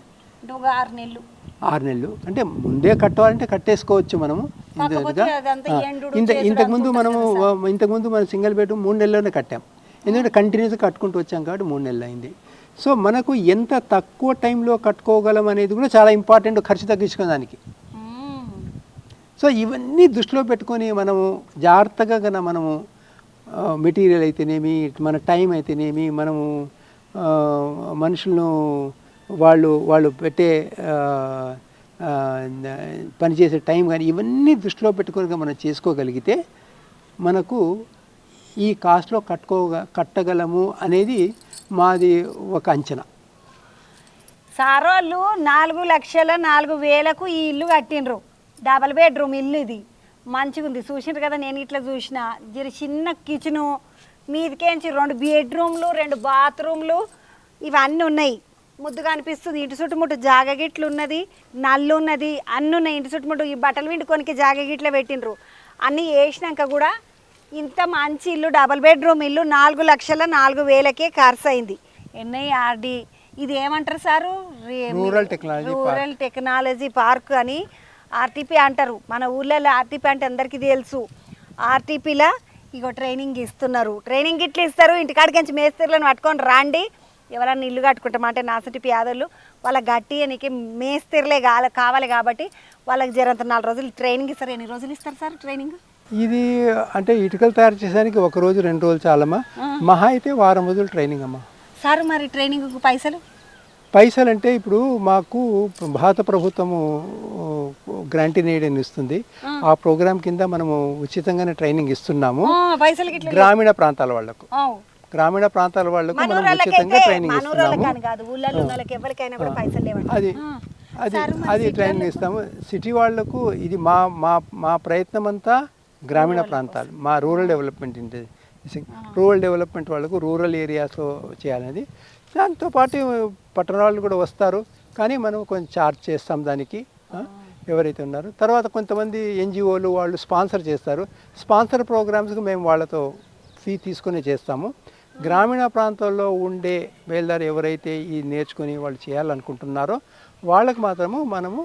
6 నెలలు అంటే ముందే కట్టాలంటే కట్టేసుకోవచ్చు మనము. ఇంతకుముందు మనం సింగిల్ బెడ్రూమ్ 3 నెలల్లోనే కట్టాం. ఎందుకంటే కంటిన్యూస్గా కట్టుకుంటూ వచ్చాం కాబట్టి 3 నెలలు అయింది. సో మనకు ఎంత తక్కువ టైంలో కట్టుకోగలం అనేది కూడా చాలా ఇంపార్టెంట్, ఖర్చు తగ్గించుకోవడానికి. సో ఇవన్నీ దృష్టిలో పెట్టుకొని మనము జాగ్రత్తగా మనము మెటీరియల్ అయితేనేమి, మన టైం అయితేనేమి, మనము మనుషులను వాళ్ళు పెట్టే పనిచేసే టైం కానీ ఇవన్నీ దృష్టిలో పెట్టుకొని మనం చేసుకోగలిగితే మనకు ఈ కాస్ట్లో కట్టగలము అనేది మాది ఒక అంచనా. సార్ వాళ్ళు 4,04,000కు ఈ ఇల్లు కట్టిండ్రు. డబల్ బెడ్రూమ్ ఇల్లు ఇది, మంచిగా ఉంది. చూసిండ్రు కదా, నేను ఇట్లా చూసిన జర చిన్న కిచెను, మీదికేంచి 2 బెడ్రూమ్లు 2 బాత్రూమ్లు ఇవన్నీ ఉన్నాయి. ముద్దుగా అనిపిస్తుంది. ఇంటి చుట్టుముట్టు జాగగిట్లు ఉన్నది, నల్లు ఉన్నది, అన్నీ ఉన్నాయి. ఇంటి చుట్టుముట్టు ఈ బట్టలు విండుకొనికి జాగగిట్లే పెట్టిండ్రు. అన్నీ వేసినాక కూడా ఇంత మంచి ఇల్లు, డబల్ బెడ్రూమ్ ఇల్లు 4,04,000కే ఖర్చు అయింది. ఎన్ఐఆర్డి ఇది ఏమంటారు సారు, రూరల్ టెక్నాలజీ పార్క్ అని ఆర్టీపీ అంటారు. మన ఊళ్ళలో ఆర్టీపీ అంటే అందరికీ తెలుసు. ఆర్టీపీలా ఇగో ట్రైనింగ్ ఇస్తున్నారు. ట్రైనింగ్ ఇట్లా ఇస్తారు. ఇంటికాడికించి మేస్త్రీలను పట్టుకొని రాండి. ఎవరన్నా ఇల్లు కట్టుకుంటామంటే నాసటి పేదలు వాళ్ళకి గట్టి నీకు మేస్త్రీలే కావాలి కాబట్టి వాళ్ళకి జరంత 4 రోజులు ట్రైనింగ్ ఇస్తారు. ఎన్ని రోజులు ఇస్తారు సార్ ట్రైనింగ్? ఇది అంటే ఇటుకలు తయారు చేయడానికి 1 రోజు 2 రోజులు చాలమ్మా, మహా అయితే వారం రోజులు ట్రైనింగ్ అమ్మా. సార్ మరి ట్రైనింగ్కు పైసలు అంటే ఇప్పుడు మాకు భారత ప్రభుత్వము గ్రాంటీన్ ఎయిడ్ అని ఇస్తుంది. ఆ ప్రోగ్రామ్ కింద మనము ఉచితంగానే ట్రైనింగ్ ఇస్తున్నాము. గ్రామీణ ప్రాంతాల వాళ్ళకు మనం ఉచితంగా ట్రైనింగ్ ఇస్తున్నాము. అది ట్రైనింగ్ ఇస్తాము. సిటీ వాళ్లకు ఇది మా ప్రయత్నం అంతా గ్రామీణ ప్రాంతాలు, మా రూరల్ డెవలప్మెంట్ వాళ్ళకు రూరల్ ఏరియాస్లో చేయాలనేది. దాంతోపాటు పట్టణ వాళ్ళు కూడా వస్తారు, కానీ మనం కొంచెం ఛార్జ్ చేస్తాం దానికి ఎవరైతే ఉన్నారో. తర్వాత కొంతమంది ఎన్జిఓలు వాళ్ళు స్పాన్సర్ చేస్తారు. స్పాన్సర్ ప్రోగ్రామ్స్కి మేము వాళ్ళతో ఫీ తీసుకుని చేస్తాము. గ్రామీణ ప్రాంతాల్లో ఉండే బయలుదేరి ఎవరైతే ఈ నేర్చుకుని వాళ్ళు చేయాలనుకుంటున్నారో వాళ్ళకి మాత్రము మనము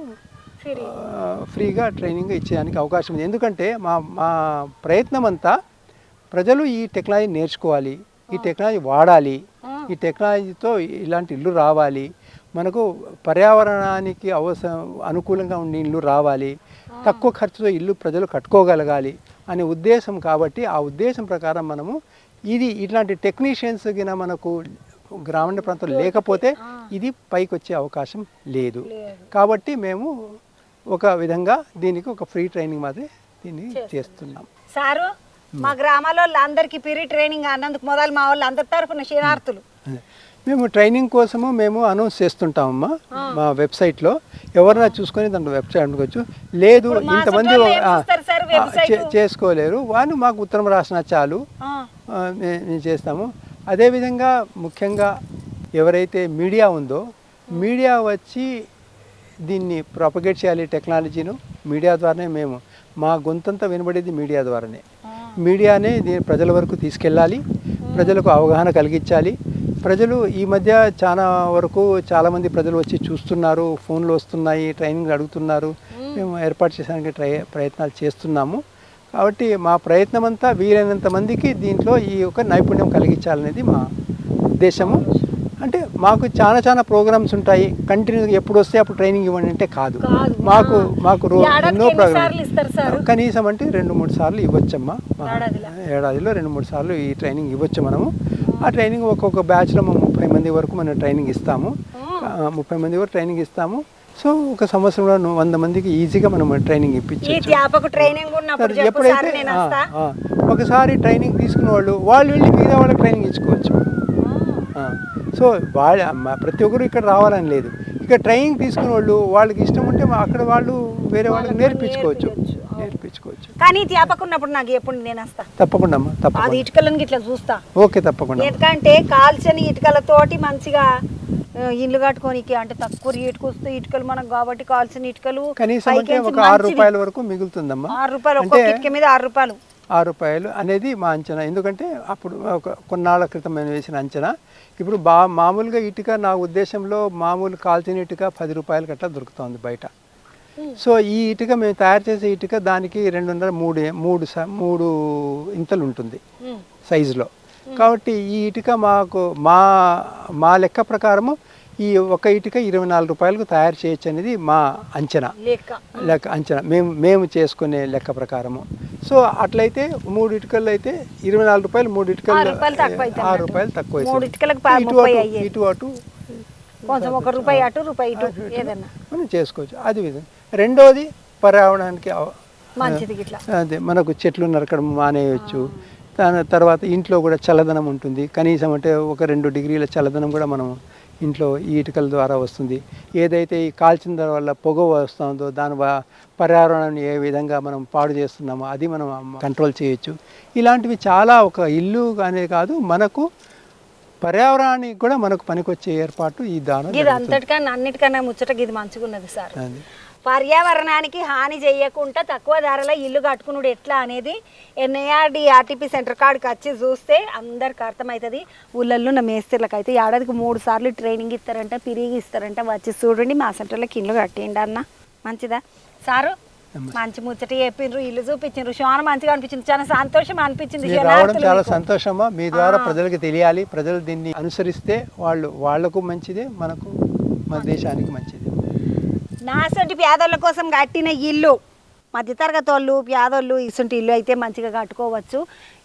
ఫ్రీగా ట్రైనింగ్ ఇచ్చేదానికి అవకాశం ఉంది. ఎందుకంటే మా ప్రయత్నం అంతా ప్రజలు ఈ టెక్నాలజీ నేర్చుకోవాలి, ఈ టెక్నాలజీ వాడాలి, ఈ టెక్నాలజీతో ఇలాంటి ఇల్లు రావాలి, మనకు పర్యావరణానికి అనుకూలంగా ఉండే ఇల్లు రావాలి, తక్కువ ఖర్చుతో ఇల్లు ప్రజలు కట్టుకోగలగాలి అనే ఉద్దేశం. కాబట్టి ఆ ఉద్దేశం ప్రకారం మనము ఇట్లాంటి టెక్నీషియన్స్ గిన మనకు గ్రామీణ ప్రాంతంలో లేకపోతే ఇది పైకి వచ్చే అవకాశం లేదు. కాబట్టి మేము ఒక విధంగా దీనికి ఒక ఫ్రీ ట్రైనింగ్ మాత్రమే దీన్ని చేస్తున్నాం. సారు మా గ్రామాల్లో అందరికీ ఫ్రీ ట్రైనింగ్ అన్నందుకు మొదలు మా వాళ్ళు అందరి తరఫున శరణార్థులు. మేము ట్రైనింగ్ కోసము మేము అనౌన్స్ చేస్తుంటామమ్మా మా వెబ్సైట్లో. ఎవరైనా చూసుకొని దాంట్లో వెబ్సైట్ అనుకోవచ్చు. లేదు ఇంతమంది చేసుకోలేరు వాళ్ళు మాకు ఉత్తరం రాసినా చాలు, మేము చేస్తాము. అదేవిధంగా ముఖ్యంగా ఎవరైతే మీడియా ఉందో మీడియా వచ్చి దీన్ని ప్రాపగేట్ చేయాలి టెక్నాలజీను. మీడియా ద్వారానే మేము మా గొంతంతా వినబడేది మీడియా ద్వారానే. మీడియానే దీన్ని ప్రజల వరకు తీసుకెళ్ళాలి, ప్రజలకు అవగాహన కలిగించాలి. ప్రజలు ఈ మధ్య చాలామంది ప్రజలు వచ్చి చూస్తున్నారు, ఫోన్లు వస్తున్నాయి, ట్రైనింగ్ అడుగుతున్నారు. మేము ఏర్పాటు చేయడానికి ప్రయత్నాలు చేస్తున్నాము. కాబట్టి మా ప్రయత్నం అంతా వీలైనంత మందికి దీంట్లో ఈ యొక్క నైపుణ్యం కలిగించాలనేది మా ఉద్దేశము. అంటే మాకు చాలా ప్రోగ్రామ్స్ ఉంటాయి. కంటిన్యూగా ఎప్పుడు వస్తే అప్పుడు ట్రైనింగ్ ఇవ్వండి అంటే కాదు. మాకు ఎన్నో ప్రోగ్రామ్స్ కనీసం అంటే 2-3 సార్లు ఇవ్వచ్చమ్మా. ఏడాదిలో 2-3 సార్లు ఈ ట్రైనింగ్ ఇవ్వచ్చు మనము. ఆ ట్రైనింగ్ ఒక్కొక్క బ్యాచ్లో 30 మంది వరకు మనం ట్రైనింగ్ ఇస్తాము. 30 మంది వరకు ట్రైనింగ్ ఇస్తాము. సో ఒక సంవత్సరంలో 100 మందికి ఈజీగా మనం ట్రైనింగ్ ఇప్పించవచ్చు. ఎప్పుడైతే ఒకసారి ట్రైనింగ్ తీసుకున్న వాళ్ళు వెళ్ళి మిగతా వాళ్ళకి ట్రైనింగ్ ఇచ్చుకోవచ్చు. సో ప్రతి ఒక్కరు ఇక్కడ రావాలని లేదు. ఇక్కడ ట్రైనింగ్ తీసుకున్న వాళ్ళకి ఇష్టం ఉంటే అక్కడ వాళ్ళు వేరే వాళ్ళకి నేర్పించుకోవచ్చు. కానీ త్యాపకున్నప్పుడు నాకు ఎప్పుడు నేను వస్తా తప్పకుండా అమ్మా, అది ఇటుకలను ఇట్లా చూస్తా. ఓకే తప్పకుండా. ఎందుకంటే కాల్చని ఇటుకలతోటి మంచిగా ఇల్లు కట్టుకోనికి అంటే తక్కువ రేటుకు వస్తాయి ఇటుకలు మనకు కాబట్టి కాల్చిన ఇటుకలు కనీసం అంటే ఒక 6 రూపాయల వరకు మిగులుతుందమ్మా. 6 రూపాయలు ఒక్కొక్క ఇటుక మీద 6 రూపాయలు. 6 రూపాయలు అనేది మా అంచనా. ఎందుకంటే అప్పుడు కొన్నాళ్ళ క్రితం మేము వేసిన అంచనా. ఇప్పుడు మామూలుగా ఇటుక నా ఉద్దేశంలో మామూలు కాల్చిన ఇటుక 10 రూపాయలకి అట్లా దొరుకుతుంది బయట. సో ఈ ఇటుక మేము తయారు చేసే ఇటుక దానికి 2.5-3 ఇంతలు ఉంటుంది సైజులో. కాబట్టి ఈ ఇటుక మాకు మా లెక్క ప్రకారము ఈ ఒక ఇటుక 24 రూపాయలకు తయారు చేయొచ్చు అనేది మా అంచనా అంచనా మేము చేసుకునే లెక్క ప్రకారము. సో అట్లయితే 3 ఇటుకలు అయితే 24 రూపాయలు, 3 ఇటుకలు 6 రూపాయలు తక్కువ ఇటు అటు కొంచెం ₹1 అటు రూపాయి ఇటు ఏదన్నా మనం చేసుకోవచ్చు. అది విధంగా రెండోది పర్యావరణానికి మంచిది ఇట్లా అదే మనకు చెట్లు నరకడం మానేయచ్చు. దాని తర్వాత ఇంట్లో కూడా చల్లదనం ఉంటుంది. కనీసం అంటే 1-2 డిగ్రీల చల్లదనం కూడా మనం ఇంట్లో ఈ ఇటుకల ద్వారా వస్తుంది. ఏదైతే ఈ కాల్చిన వల్ల పొగ వస్తుందో దాని పర్యావరణాన్ని ఏ విధంగా మనం పాడు చేస్తున్నామో అది మనం కంట్రోల్ చేయొచ్చు. ఇలాంటివి చాలా ఒక ఇల్లు అనే కాదు, మనకు పర్యావరణానికి కూడా మనకు పనికొచ్చే ఏర్పాటు ఈ దానం. ఇది అంతటికన్నా అన్నిటికన్నా ముచ్చట ఇది మంచిగా ఉన్నది సార్. పర్యావరణానికి హాని చేయకుండా తక్కువ ధరలో ఇల్లు కట్టుకున్నాడు ఎట్లా అనేది ఎన్ఐఆర్డి ఆర్టీపీ సెంటర్ కాడికి వచ్చి చూస్తే అందరికి అర్థమవుతుంది. ఊళ్ళల్లో ఉన్న మేస్త్రీలకు అయితే ఏడాదికి 3 సార్లు ట్రైనింగ్ ఇస్తారంట, పిరిగి ఇస్తారంట. వచ్చి చూడండి మా సెంటర్లోకి ఇల్లు కట్టేయండి అన్న. మంచిదా సారు? మంచి ముచ్చట చెప్పిండ్రు, ఇల్లు చూపించిండ్రు, చాలా మంచిగా అనిపించింది, చాలా సంతోషం అనిపించింది. చాలా సంతోషమా. మీ ద్వారా ప్రజలకు తెలియాలి. ప్రజలు దీన్ని అనుసరిస్తే వాళ్లకు మంచిదే, మనకు మన దేశానికి మంచిది. నాసంటి పేదోళ్ళ కోసం కట్టిన ఇల్లు, మధ్యతరగతి వాళ్ళు పేదోళ్ళు ఇసుంటి ఇల్లు అయితే మంచిగా కట్టుకోవచ్చు.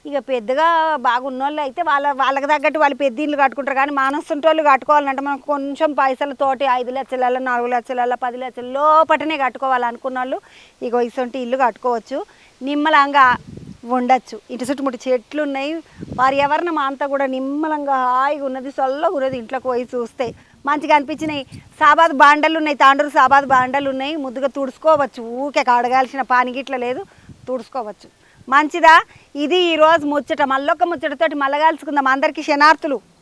ఇక పెద్దగా బాగున్నోళ్ళు అయితే వాళ్ళకి తగ్గట్టు వాళ్ళు పెద్ద ఇల్లు కట్టుకుంటారు. కానీ మనసుంటి వాళ్ళు కట్టుకోవాలంటే మనకు కొంచెం పైసలతోటి 5 లక్షల 4 లక్షల 10 లక్షల లోపటనే కట్టుకోవాలనుకున్న వాళ్ళు ఇక ఇసుంటి ఇల్లు కట్టుకోవచ్చు, నిమ్మలంగా ఉండొచ్చు. ఇటు చుట్టుముట్టు చెట్లు ఉన్నాయి, పర్యావరణం అంతా కూడా నిమ్మలంగా హాయిగా ఉన్నది, చల్లగా ఉన్నది. ఇంట్లోకి పోయి చూస్తే మంచిగా అనిపించినాయి. సాబాద్ బాండలు ఉన్నాయి, తాండూరు సాబాద్ బాండలు ఉన్నాయి, ముద్దుగా తుడుచుకోవచ్చు. ఊకే కడగాల్సిన పాని గిట్ల లేదు, తుడుచుకోవచ్చు. మంచిదా? ఇది ఈరోజు ముచ్చట. మళ్ళొక్క ముచ్చటతోటి మళ్ళీ కలుసుకుందాం. అందరికీ శనార్థులు.